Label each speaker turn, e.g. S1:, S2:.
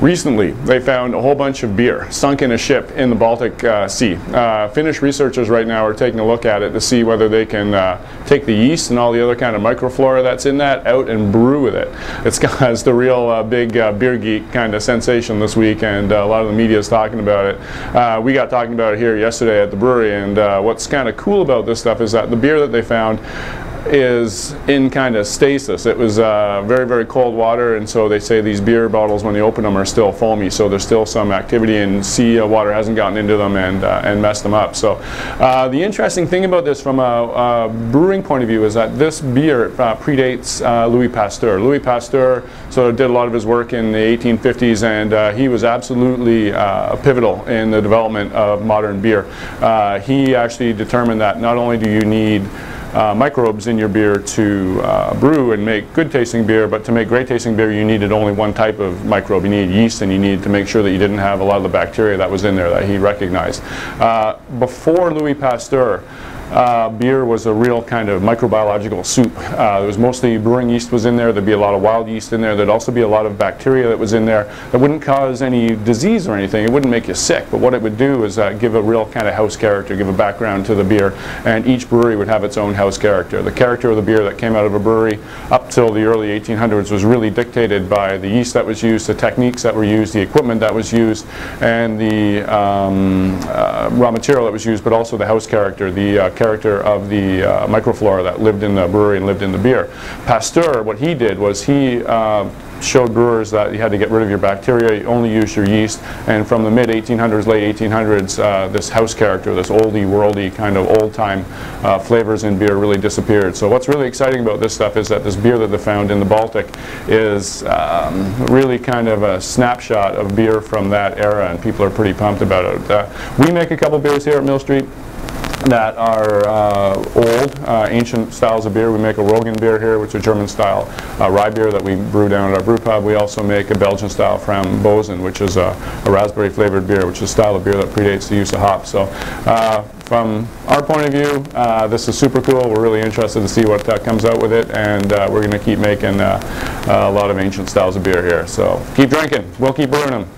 S1: Recently, they found a whole bunch of beer sunk in a ship in the Baltic Sea. Finnish researchers right now are taking a look at it to see whether they can take the yeast and all the other kind of microflora that's in that out and brew with it. It's caused a real big beer geek kind of sensation this week, and a lot of the media is talking about it. We got talking about it here yesterday at the brewery, and what's kind of cool about this stuff is that the beer that they found is in kind of stasis. It was very, very cold water, and so they say these beer bottles, when they open them, are still foamy, so there's still some activity, and sea water hasn't gotten into them and messed them up. So the interesting thing about this from a brewing point of view is that this beer predates Louis Pasteur. Louis Pasteur did a lot of his work in the 1850s, and he was absolutely pivotal in the development of modern beer. He actually determined that not only do you need microbes in your beer to brew and make good tasting beer, but to make great tasting beer you needed only one type of microbe. You needed yeast, and you needed to make sure that you didn't have a lot of the bacteria that was in there that he recognized. Before Louis Pasteur, beer was a real kind of microbiological soup. There was mostly brewing yeast was in there. There'd be a lot of wild yeast in there. There'd also be a lot of bacteria that was in there that wouldn't cause any disease or anything. It wouldn't make you sick, but what it would do is give a real kind of house character, give a background to the beer, and each brewery would have its own house character. The character of the beer that came out of a brewery up till the early 1800s was really dictated by the yeast that was used, the techniques that were used, the equipment that was used, and the raw material that was used, but also the house character, the character of the microflora that lived in the brewery and lived in the beer. Pasteur, what he did was he showed brewers that you had to get rid of your bacteria, you only use your yeast, and from the mid-1800s, late 1800s, this house character, this oldie worldy kind of old-time flavors in beer really disappeared. So what's really exciting about this stuff is that this beer that they found in the Baltic is really kind of a snapshot of beer from that era, and people are pretty pumped about it. We make a couple beers here at Mill Street that are old, ancient styles of beer. We make a Rogan beer here, which is a German style rye beer that we brew down at our brew pub. We also make a Belgian style Frambozen, which is a raspberry flavored beer, which is a style of beer that predates the use of hops. So from our point of view, this is super cool. We're really interested to see what comes out with it, and we're going to keep making a lot of ancient styles of beer here. So keep drinking. We'll keep brewing them.